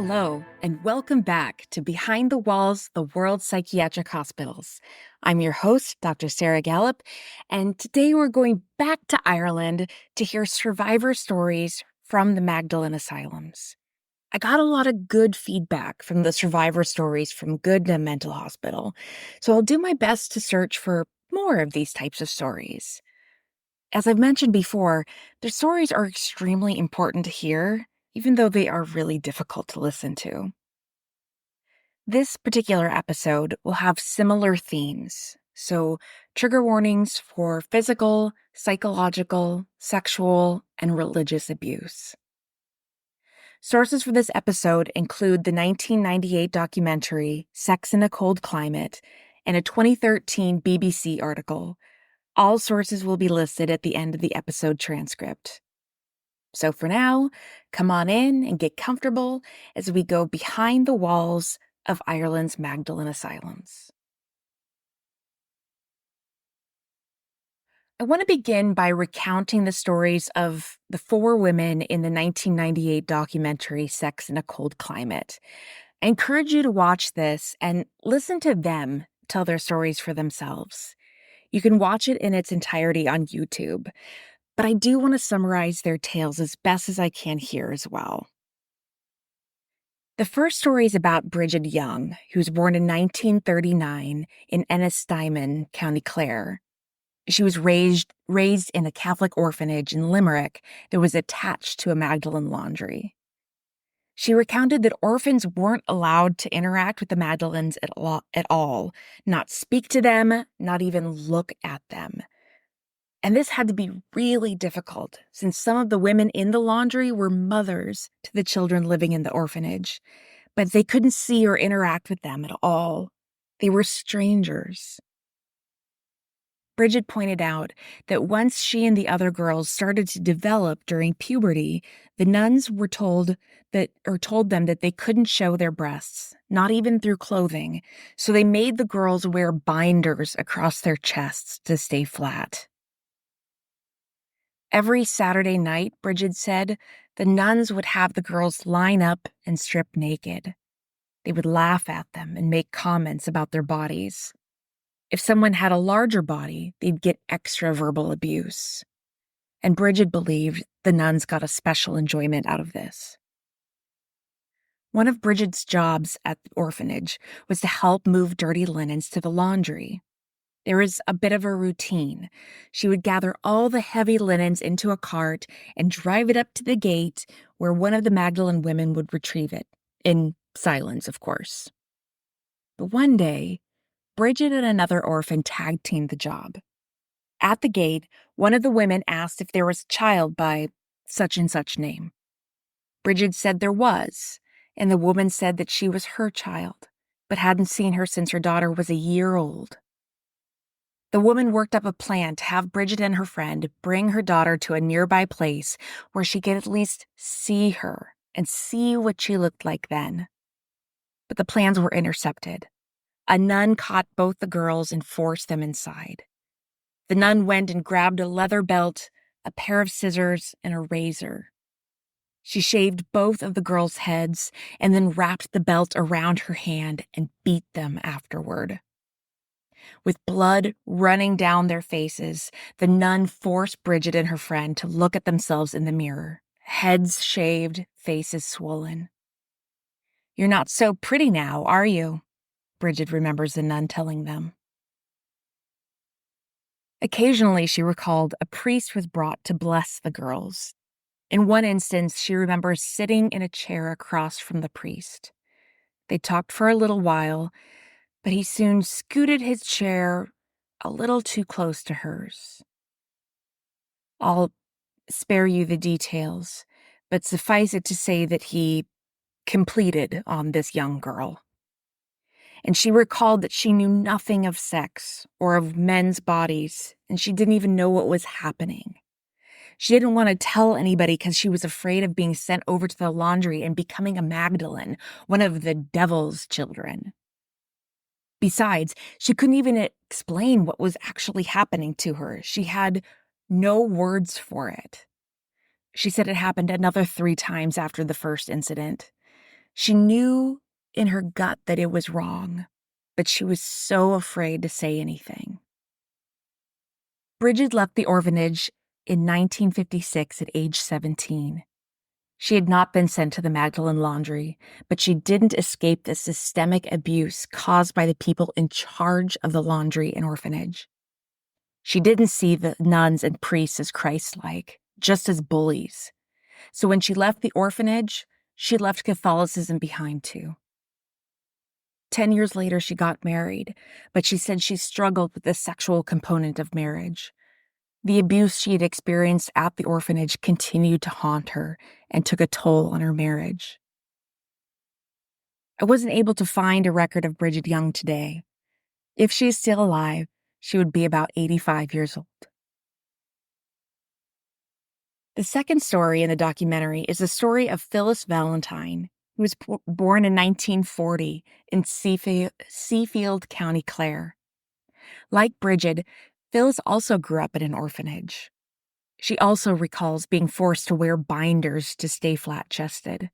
Hello, and welcome back to Behind the Walls, the World Psychiatric Hospitals. I'm your host, Dr. Sarah Gallup, and today we're going back to Ireland to hear survivor stories from the Magdalen Asylums. I got a lot of good feedback from the survivor stories from Goodna Mental Hospital, so I'll do my best to search for more of these types of stories. As I've mentioned before, their stories are extremely important to hear, even though they are really difficult to listen to. This particular episode will have similar themes, so trigger warnings for physical, psychological, sexual, and religious abuse. Sources for this episode include the 1998 documentary Sex in a Cold Climate and a 2013 BBC article. All sources will be listed at the end of the episode transcript. So for now, come on in and get comfortable as we go behind the walls of Ireland's Magdalen Asylums. I want to begin by recounting the stories of the four women in the 1998 documentary Sex in a Cold Climate. I encourage you to watch this and listen to them tell their stories for themselves. You can watch it in its entirety on YouTube, but I do want to summarize their tales as best as I can here as well. The first story is about Bridget Young, who was born in 1939 in Ennistimon, County Clare. She was raised in a Catholic orphanage in Limerick that was attached to a Magdalene Laundry. She recounted that orphans weren't allowed to interact with the Magdalenes at all, not speak to them, not even look at them. And this had to be really difficult, since some of the women in the laundry were mothers to the children living in the orphanage, but they couldn't see or interact with them at all. They were strangers. Bridget pointed out that once she and the other girls started to develop during puberty, the nuns were told them that they couldn't show their breasts, not even through clothing, so they made the girls wear binders across their chests to stay flat. Every Saturday night, Bridget said, the nuns would have the girls line up and strip naked. They would laugh at them and make comments about their bodies. If someone had a larger body, they'd get extra verbal abuse. And Bridget believed the nuns got a special enjoyment out of this. One of Bridget's jobs at the orphanage was to help move dirty linens to the laundry. There was a bit of a routine. She would gather all the heavy linens into a cart and drive it up to the gate where one of the Magdalene women would retrieve it, in silence, of course. But one day, Bridget and another orphan tag-teamed the job. At the gate, one of the women asked if there was a child by such and such name. Bridget said there was, and the woman said that she was her child, but hadn't seen her since her daughter was a year old. The woman worked up a plan to have Bridget and her friend bring her daughter to a nearby place where she could at least see her and see what she looked like then. But the plans were intercepted. A nun caught both the girls and forced them inside. The nun went and grabbed a leather belt, a pair of scissors, and a razor. She shaved both of the girls' heads and then wrapped the belt around her hand and beat them afterward. With blood running down their faces, the nun forced Bridget and her friend to look at themselves in the mirror, heads shaved, faces swollen. "You're not so pretty now, are you?" Bridget remembers the nun telling them. Occasionally, she recalled, a priest was brought to bless the girls. In one instance, she remembers sitting in a chair across from the priest. They talked for a little while, but he soon scooted his chair a little too close to hers. I'll spare you the details, but suffice it to say that he completed on this young girl. And she recalled that she knew nothing of sex or of men's bodies, and she didn't even know what was happening. She didn't want to tell anybody because she was afraid of being sent over to the laundry and becoming a Magdalene, one of the devil's children. Besides, she couldn't even explain what was actually happening to her. She had no words for it. She said it happened another 3 times after the first incident. She knew in her gut that it was wrong, but she was so afraid to say anything. Bridget left the orphanage in 1956 at age 17. She had not been sent to the Magdalene Laundry, but she didn't escape the systemic abuse caused by the people in charge of the laundry and orphanage. She didn't see the nuns and priests as Christ-like, just as bullies. So when she left the orphanage, she left Catholicism behind too. 10 years later, she got married, but she said she struggled with the sexual component of marriage. The abuse she had experienced at the orphanage continued to haunt her and took a toll on her marriage. I wasn't able to find a record of Bridget Young today. If she's still alive, she would be about 85 years old. The second story in the documentary is the story of Phyllis Valentine, who was born in 1940 in Seafield County, Clare. Like Bridget, Phyllis also grew up in an orphanage. She also recalls being forced to wear binders to stay flat-chested.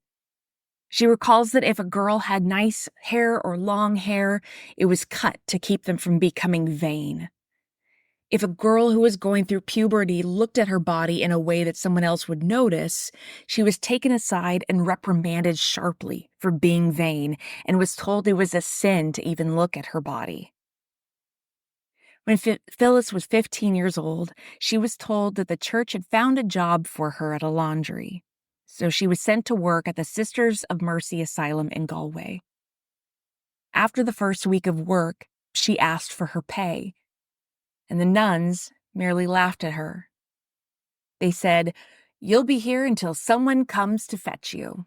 She recalls that if a girl had nice hair or long hair, it was cut to keep them from becoming vain. If a girl who was going through puberty looked at her body in a way that someone else would notice, she was taken aside and reprimanded sharply for being vain and was told it was a sin to even look at her body. When Phyllis was 15 years old, she was told that the church had found a job for her at a laundry. So she was sent to work at the Sisters of Mercy Asylum in Galway. After the first week of work, she asked for her pay, and the nuns merely laughed at her. They said, "You'll be here until someone comes to fetch you."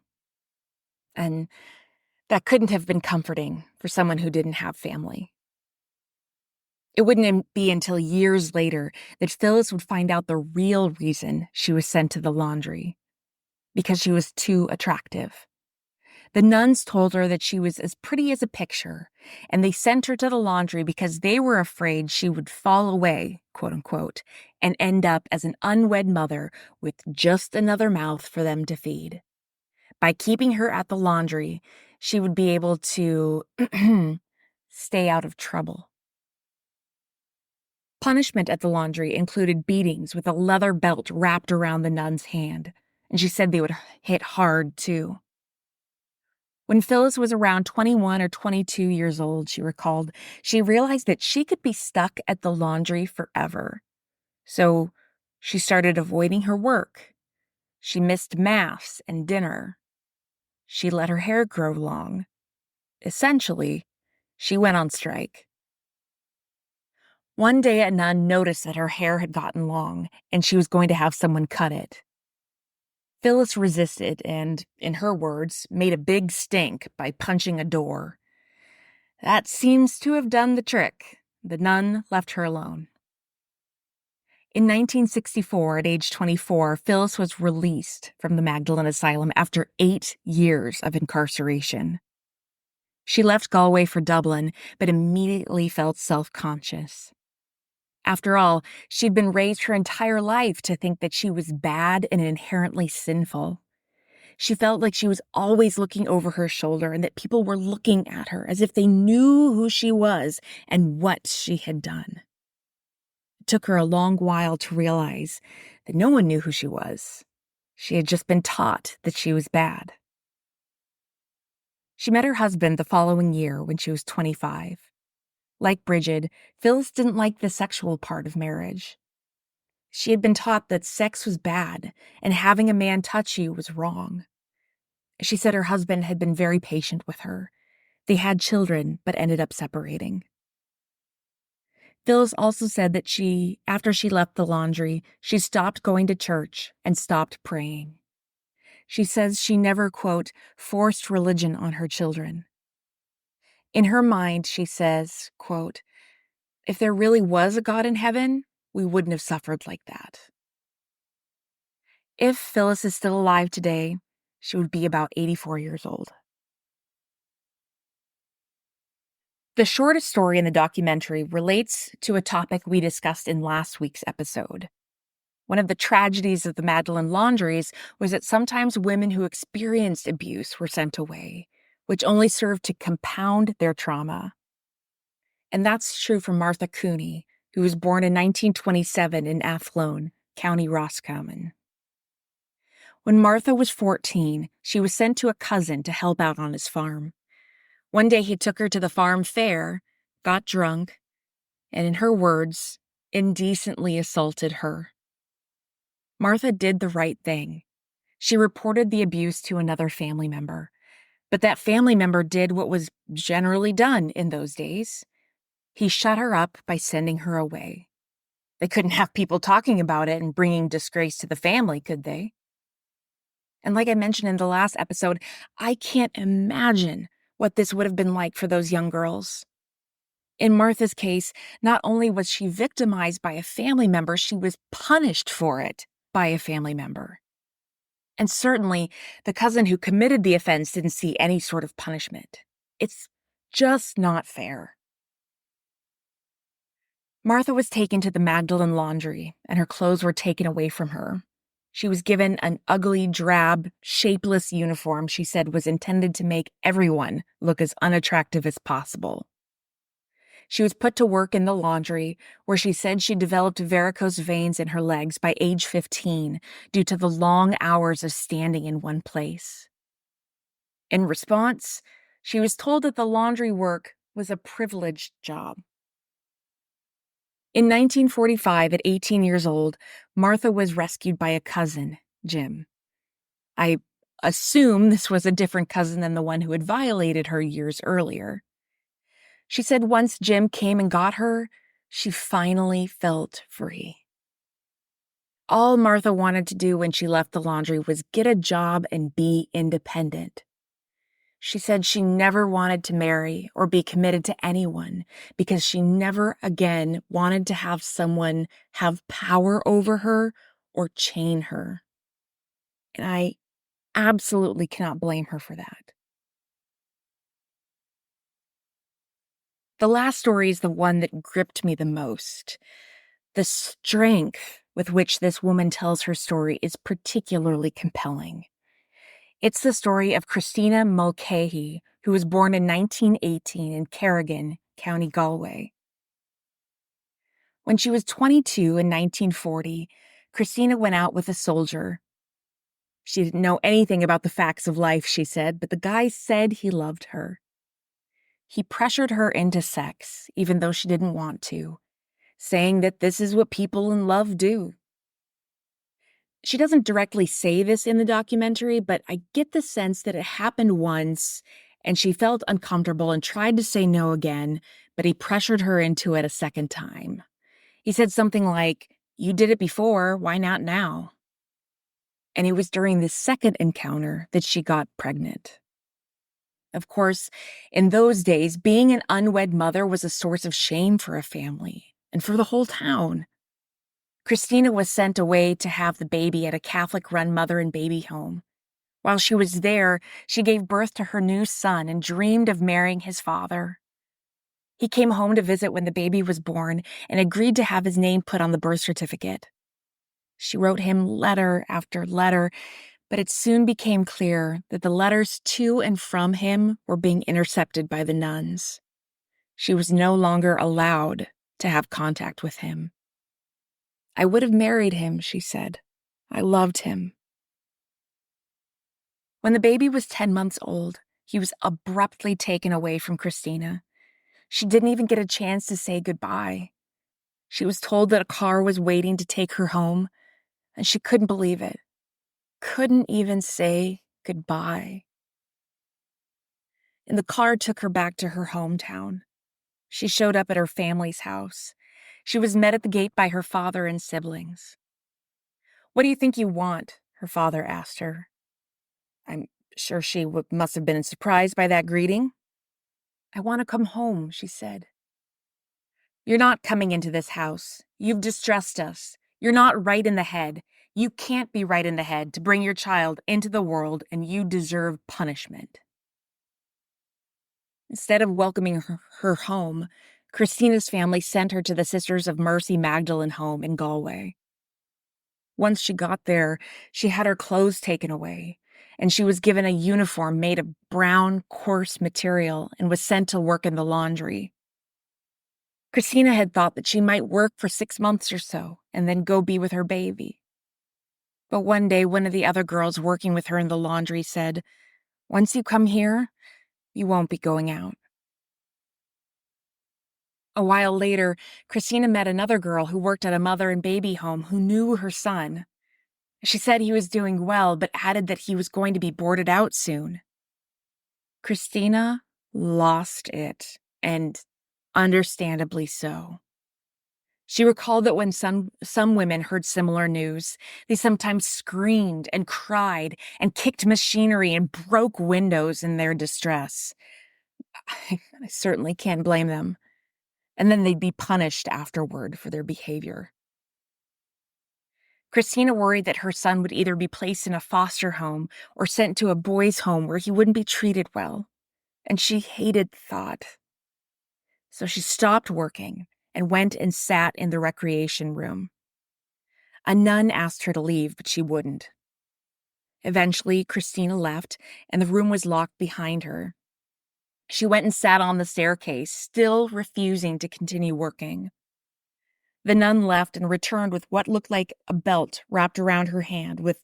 And that couldn't have been comforting for someone who didn't have family. It wouldn't be until years later that Phyllis would find out the real reason she was sent to the laundry. Because she was too attractive. The nuns told her that she was as pretty as a picture, and they sent her to the laundry because they were afraid she would fall away, quote unquote, and end up as an unwed mother with just another mouth for them to feed. By keeping her at the laundry, she would be able to stay out of trouble. Punishment at the laundry included beatings with a leather belt wrapped around the nun's hand, and she said they would hit hard too. When Phyllis was around 21 or 22 years old, she recalled, she realized that she could be stuck at the laundry forever. So she started avoiding her work. She missed maths and dinner. She let her hair grow long. Essentially, she went on strike. One day, a nun noticed that her hair had gotten long, and she was going to have someone cut it. Phyllis resisted and, in her words, made a big stink by punching a door. That seems to have done the trick. The nun left her alone. In 1964, at age 24, Phyllis was released from the Magdalen Asylum after 8 years of incarceration. She left Galway for Dublin, but immediately felt self-conscious. After all, she'd been raised her entire life to think that she was bad and inherently sinful. She felt like she was always looking over her shoulder and that people were looking at her as if they knew who she was and what she had done. It took her a long while to realize that no one knew who she was. She had just been taught that she was bad. She met her husband the following year when she was 25. Like Bridget, Phyllis didn't like the sexual part of marriage. She had been taught that sex was bad and having a man touch you was wrong. She said her husband had been very patient with her. They had children, but ended up separating. Phyllis also said that after she left the laundry, she stopped going to church and stopped praying. She says she never, quote, forced religion on her children. In her mind, she says, quote, if there really was a God in heaven, we wouldn't have suffered like that. If Phyllis is still alive today, she would be about 84 years old. The shortest story in the documentary relates to a topic we discussed in last week's episode. One of the tragedies of the Magdalene Laundries was that sometimes women who experienced abuse were sent away, which only served to compound their trauma. And that's true for Martha Cooney, who was born in 1927 in Athlone, County Roscommon. When Martha was 14, she was sent to a cousin to help out on his farm. One day he took her to the farm fair, got drunk, and in her words, indecently assaulted her. Martha did the right thing. She reported the abuse to another family member, but that family member did what was generally done in those days. He shut her up by sending her away. They couldn't have people talking about it and bringing disgrace to the family, could they? And like I mentioned in the last episode, I can't imagine what this would have been like for those young girls. In Martha's case, not only was she victimized by a family member, she was punished for it by a family member. And certainly, the cousin who committed the offense didn't see any sort of punishment. It's just not fair. Martha was taken to the Magdalene Laundry, and her clothes were taken away from her. She was given an ugly, drab, shapeless uniform she said was intended to make everyone look as unattractive as possible. She was put to work in the laundry, where she said she developed varicose veins in her legs by age 15 due to the long hours of standing in one place. In response, she was told that the laundry work was a privileged job. In 1945, at 18 years old, Martha was rescued by a cousin, Jim. I assume this was a different cousin than the one who had violated her years earlier. She said once Jim came and got her, she finally felt free. All Martha wanted to do when she left the laundry was get a job and be independent. She said she never wanted to marry or be committed to anyone because she never again wanted to have someone have power over her or chain her. And I absolutely cannot blame her for that. The last story is the one that gripped me the most. The strength with which this woman tells her story is particularly compelling. It's the story of Christina Mulcahy, who was born in 1918 in Carrigan, County Galway. When she was 22 in 1940, Christina went out with a soldier. She didn't know anything about the facts of life, she said, but the guy said he loved her. He pressured her into sex, even though she didn't want to, saying that this is what people in love do. She doesn't directly say this in the documentary, but I get the sense that it happened once, and she felt uncomfortable and tried to say no again, but he pressured her into it a second time. He said something like, "You did it before, why not now?" And it was during this second encounter that she got pregnant. Of course, in those days, being an unwed mother was a source of shame for a family and for the whole town. Christina was sent away to have the baby at a Catholic-run mother and baby home. While she was there, she gave birth to her new son and dreamed of marrying his father. He came home to visit when the baby was born and agreed to have his name put on the birth certificate. She wrote him letter after letter, but it soon became clear that the letters to and from him were being intercepted by the nuns. She was no longer allowed to have contact with him. "I would have married him," she said. "I loved him." When the baby was 10 months old, he was abruptly taken away from Christina. She didn't even get a chance to say goodbye. She was told that a car was waiting to take her home, and she couldn't believe it. Couldn't even say goodbye. And the car took her back to her hometown. She showed up at her family's house. She was met at the gate by her father and siblings. "What do you think you want?" her father asked her. I'm sure she must have been surprised by that greeting. "I want to come home," she said. "You're not coming into this house. You've distressed us. You're not right in the head. You can't be right in the head to bring your child into the world, and you deserve punishment." Instead of welcoming her home, Christina's family sent her to the Sisters of Mercy Magdalen home in Galway. Once she got there, she had her clothes taken away, and she was given a uniform made of brown, coarse material and was sent to work in the laundry. Christina had thought that she might work for 6 months or so and then go be with her baby. But one day, one of the other girls working with her in the laundry said, "Once you come here, you won't be going out." A while later, Christina met another girl who worked at a mother and baby home who knew her son. She said he was doing well, but added that he was going to be boarded out soon. Christina lost it, and understandably so. She recalled that when some women heard similar news, they sometimes screamed and cried and kicked machinery and broke windows in their distress. I certainly can't blame them. And then they'd be punished afterward for their behavior. Christina worried that her son would either be placed in a foster home or sent to a boys' home where he wouldn't be treated well, and she hated the thought. So she stopped working and went and sat in the recreation room. A nun asked her to leave, but she wouldn't. Eventually, Christina left, and the room was locked behind her. She went and sat on the staircase, still refusing to continue working. The nun left and returned with what looked like a belt wrapped around her hand with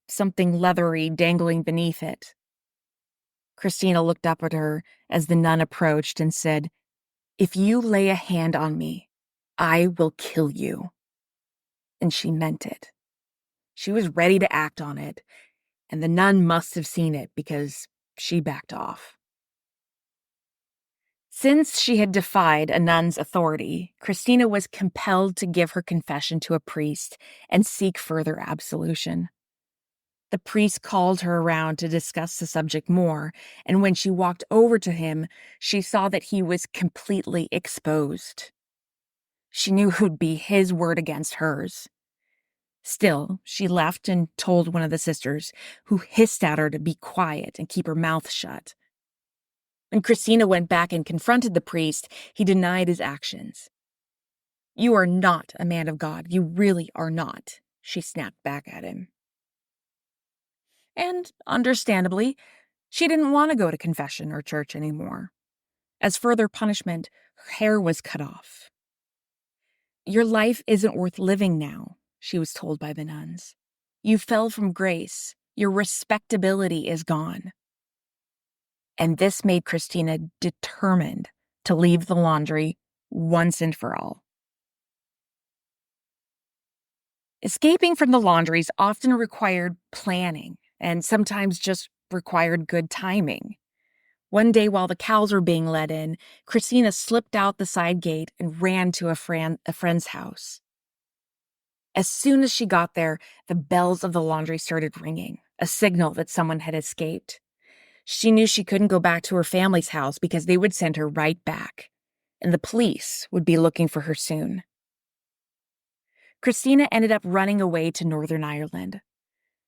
something leathery dangling beneath it. Christina looked up at her as the nun approached and said, "If you lay a hand on me, I will kill you." And she meant it. She was ready to act on it, and the nun must have seen it because she backed off. Since she had defied a nun's authority, Christina was compelled to give her confession to a priest and seek further absolution. The priest called her around to discuss the subject more, and when she walked over to him, she saw that he was completely exposed. She knew it would be his word against hers. Still, she left and told one of the sisters, who hissed at her to be quiet and keep her mouth shut. When Christina went back and confronted the priest, he denied his actions. "You are not a man of God. You really are not," she snapped back at him. And, understandably, she didn't want to go to confession or church anymore. As further punishment, her hair was cut off. "Your life isn't worth living now," she was told by the nuns. "You fell from grace. Your respectability is gone." And this made Christina determined to leave the laundry once and for all. Escaping from the laundries often required planning and sometimes just required good timing. One day while the cows were being let in, Christina slipped out the side gate and ran to a friend's house. As soon as she got there, the bells of the laundry started ringing, a signal that someone had escaped. She knew she couldn't go back to her family's house because they would send her right back, and the police would be looking for her soon. Christina ended up running away to Northern Ireland.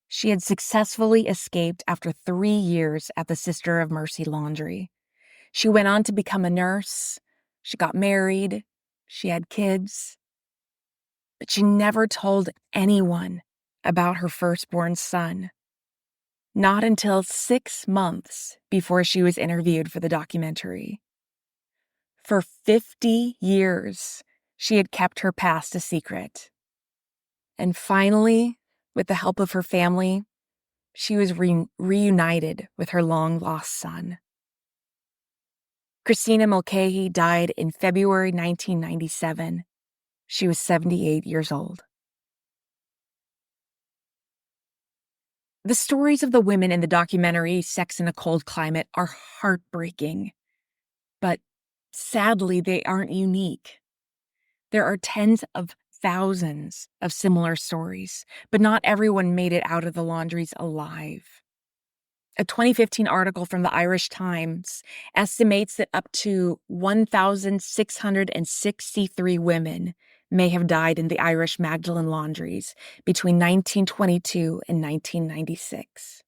She had successfully escaped after 3 years at the Sister of Mercy Laundry. She went on to become a nurse. She got married. She had kids. But she never told anyone about her firstborn son. Not until 6 months before she was interviewed for the documentary. For 50 years, she had kept her past a secret. And finally, with the help of her family, she was reunited with her long-lost son. Christina Mulcahy died in February 1997. She was 78 years old. The stories of the women in the documentary Sex in a Cold Climate are heartbreaking. But sadly, they aren't unique. There are tens of thousands of similar stories, but not everyone made it out of the laundries alive. A 2015 article from the Irish Times estimates that up to 1,663 women may have died in the Irish Magdalene Laundries between 1922 and 1996.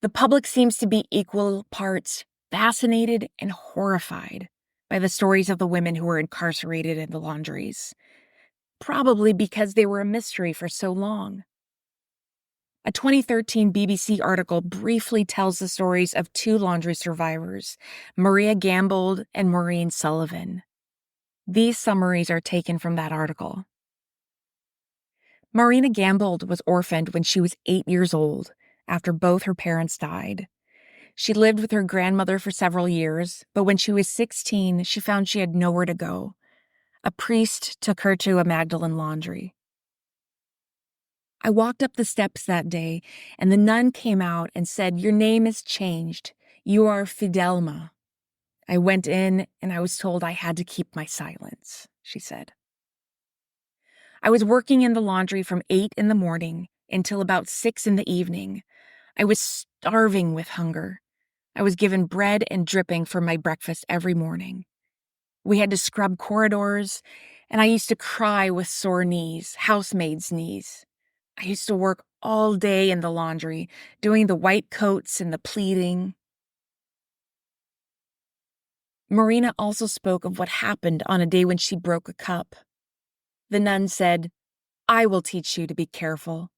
The public seems to be equal parts fascinated and horrified by the stories of the women who were incarcerated in the laundries, probably because they were a mystery for so long. A 2013 BBC article briefly tells the stories of two laundry survivors, Maria Gambold and Maureen Sullivan. These summaries are taken from that article. Marina Gambold was orphaned when she was 8 years old, after both her parents died. She lived with her grandmother for several years, but when she was 16, she found she had nowhere to go. A priest took her to a Magdalene Laundry. I walked up the steps that day, and the nun came out and said, "Your name is changed. You are Fidelma." I went in, and I was told I had to keep my silence, she said. I was working in the laundry from 8 in the morning until about 6 in the evening. I was starving with hunger. I was given bread and dripping for my breakfast every morning. We had to scrub corridors, and I used to cry with sore knees, housemaids' knees. I used to work all day in the laundry, doing the white coats and the pleating. Marina also spoke of what happened on a day when she broke a cup. The nun said, "I will teach you to be careful."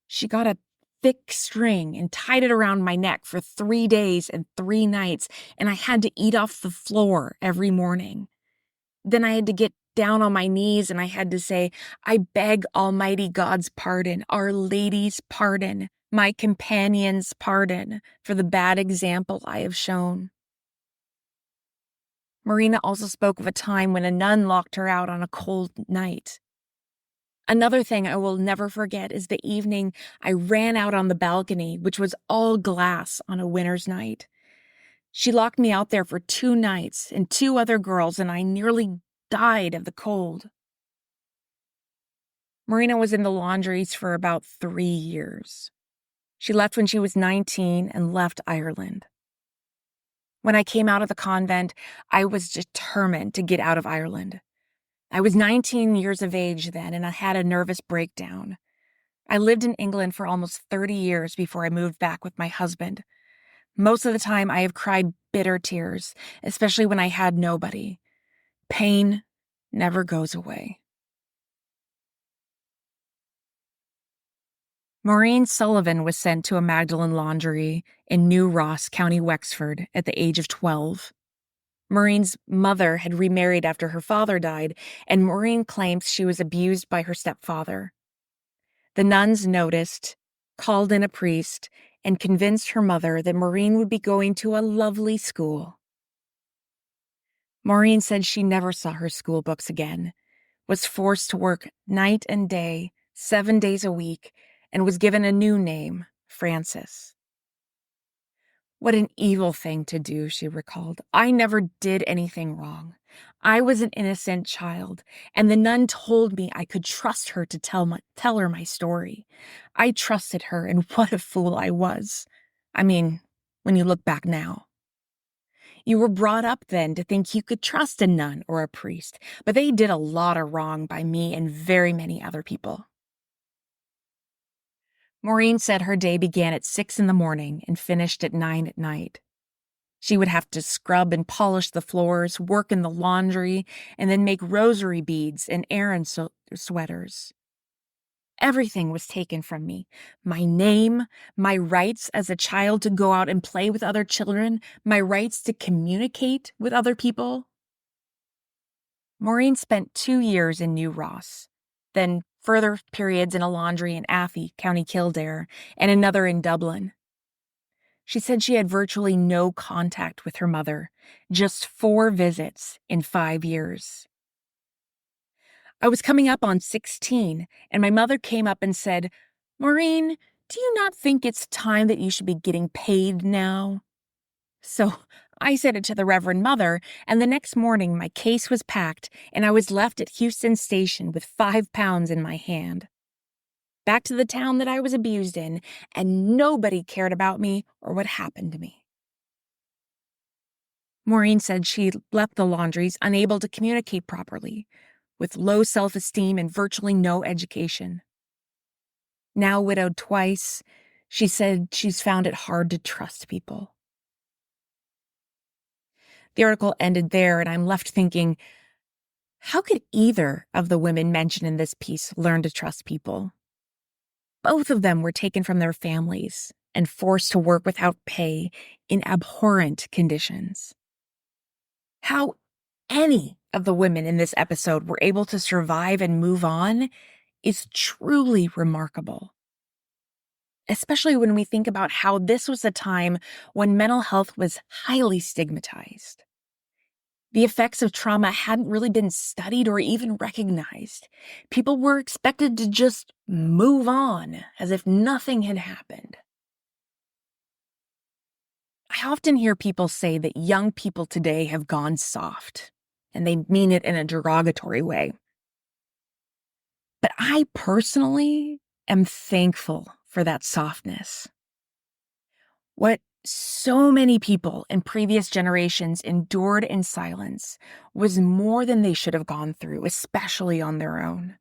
She got a thick string and tied it around my neck for 3 days and 3 nights, and I had to eat off the floor every morning. Then I had to get down on my knees and I had to say, "I beg Almighty God's pardon, Our Lady's pardon, my companion's pardon for the bad example I have shown." Marina also spoke of a time when a nun locked her out on a cold night. Another thing I will never forget is the evening I ran out on the balcony, which was all glass on a winter's night. She locked me out there for 2 nights and 2 other girls, and I nearly died of the cold. Marina was in the laundries for about 3 years. She left when she was 19 and left Ireland. When I came out of the convent, I was determined to get out of Ireland. I was 19 years of age then, and I had a nervous breakdown. I lived in England for almost 30 years before I moved back with my husband. Most of the time, I have cried bitter tears, especially when I had nobody. Pain never goes away. Maureen Sullivan was sent to a Magdalene Laundry in New Ross, County Wexford, at the age of 12. Maureen's mother had remarried after her father died, and Maureen claims she was abused by her stepfather. The nuns noticed, called in a priest, and convinced her mother that Maureen would be going to a lovely school. Maureen said she never saw her school books again, was forced to work night and day, 7 days a week, and was given a new name, Frances. "What an evil thing to do," she recalled. "I never did anything wrong. I was an innocent child, and the nun told me I could trust her to tell her my story. I trusted her, and what a fool I was. I mean, when you look back now. You were brought up then to think you could trust a nun or a priest, but they did a lot of wrong by me and very many other people." Maureen said her day began at 6 in the morning and finished at 9 at night. She would have to scrub and polish the floors, work in the laundry, and then make rosary beads and sweaters. Everything was taken from me. My name, my rights as a child to go out and play with other children, my rights to communicate with other people. Maureen spent 2 years in New Ross, then further periods in a laundry in Athy, County Kildare, and another in Dublin. She said she had virtually no contact with her mother, just 4 visits in 5 years. I was coming up on 16, and my mother came up and said, "Maureen, do you not think it's time that you should be getting paid now?" So I said it to the Reverend Mother, and the next morning my case was packed, and I was left at Houston Station with £5 in my hand. Back to the town that I was abused in, and nobody cared about me or what happened to me. Maureen said she left the laundries unable to communicate properly, with low self-esteem and virtually no education. Now widowed twice, she said she's found it hard to trust people. The article ended there, and I'm left thinking, how could either of the women mentioned in this piece learn to trust people? Both of them were taken from their families and forced to work without pay in abhorrent conditions. How any of the women in this episode were able to survive and move on is truly remarkable. Especially when we think about how this was a time when mental health was highly stigmatized. The effects of trauma hadn't really been studied or even recognized. People were expected to just move on as if nothing had happened. I often hear people say that young people today have gone soft, and they mean it in a derogatory way. But I personally am thankful for that softness. What so many people in previous generations endured in silence was more than they should have gone through, especially on their own.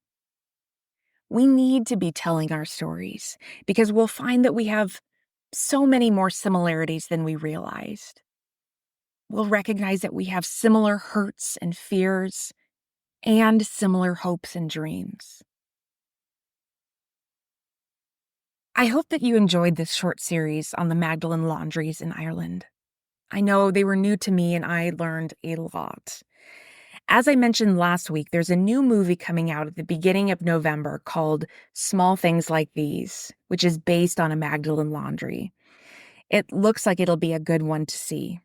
We need to be telling our stories because we'll find that we have so many more similarities than we realized. We'll recognize that we have similar hurts and fears and similar hopes and dreams. I hope that you enjoyed this short series on the Magdalene Laundries in Ireland. I know they were new to me and I learned a lot. As I mentioned last week, there's a new movie coming out at the beginning of November called Small Things Like These, which is based on a Magdalene laundry. It looks like it'll be a good one to see.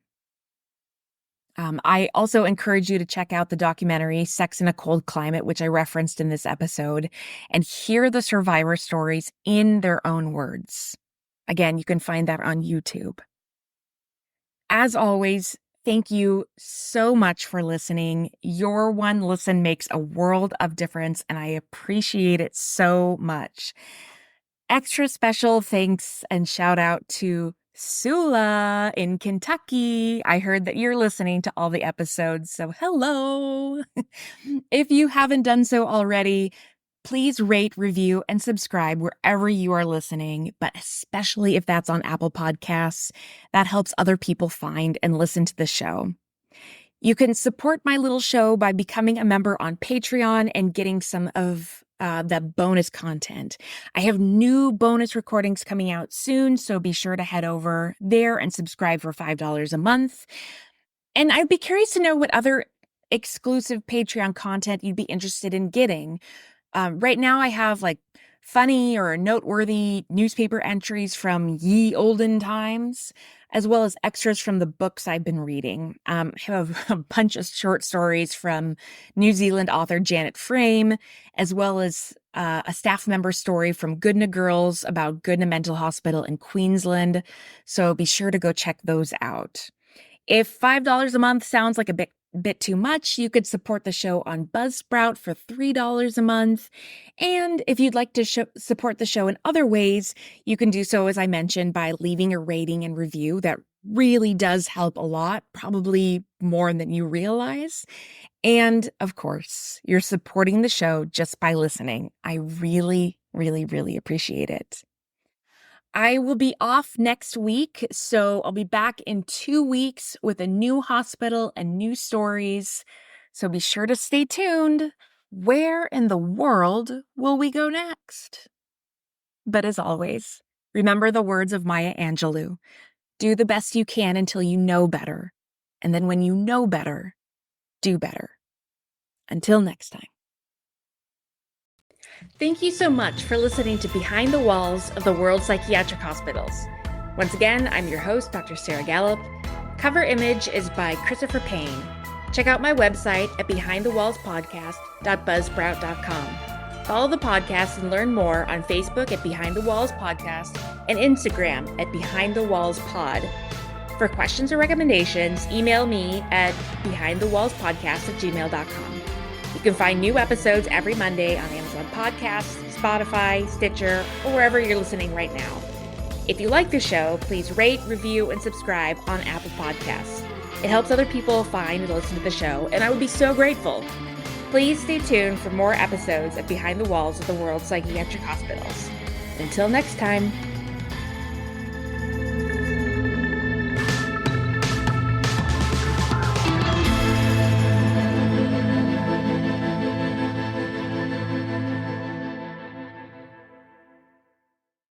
I also encourage you to check out the documentary Sex in a Cold Climate, which I referenced in this episode, and hear the survivor stories in their own words. Again, you can find that on YouTube. As always, thank you so much for listening. Your one listen makes a world of difference, and I appreciate it so much. Extra special thanks and shout out to Sula in Kentucky. I heard that you're listening to all the episodes, so hello. If you haven't done so already, please rate, review, and subscribe wherever you are listening, but especially if that's on Apple Podcasts. That helps other people find and listen to the show. You can support my little show by becoming a member on Patreon and getting some of the bonus content. I have new bonus recordings coming out soon, so be sure to head over there and subscribe for $5 a month. And I'd be curious to know what other exclusive Patreon content you'd be interested in getting. Right now I have like funny or noteworthy newspaper entries from ye olden times, as well as extras from the books I've been reading. I have a bunch of short stories from New Zealand author Janet Frame, as well as a staff member story from Goodna Girls about Goodna Mental Hospital in Queensland. So be sure to go check those out. If $5 a month sounds like a bit too much, you could support the show on Buzzsprout for $3 a month. And if you'd like to support the show in other ways, you can do so, as I mentioned, by leaving a rating and review. That really does help a lot, probably more than you realize. And of course, you're supporting the show just by listening. I really, really, really appreciate it. I will be off next week, so I'll be back in 2 weeks with a new hospital and new stories. So be sure to stay tuned. Where in the world will we go next? But as always, remember the words of Maya Angelou. Do the best you can until you know better. And then when you know better, do better. Until next time. Thank you so much for listening to Behind the Walls of the World's Psychiatric Hospitals. Once again, I'm your host, Dr. Sarah Gallup. Cover image is by Christopher Payne. Check out my website at behindthewallspodcast.buzzsprout.com. Follow the podcast and learn more on Facebook at Behind the Walls Podcast and Instagram at Behind the Walls Pod. For questions or recommendations, email me at behindthewallspodcast@gmail.com. You can find new episodes every Monday on Amazon Podcasts, Spotify, Stitcher, or wherever you're listening right now. If you like the show, please rate, review, and subscribe on Apple Podcasts. It helps other people find and listen to the show, and I would be so grateful. Please stay tuned for more episodes of Behind the Walls of the World's Psychiatric Hospitals. Until next time.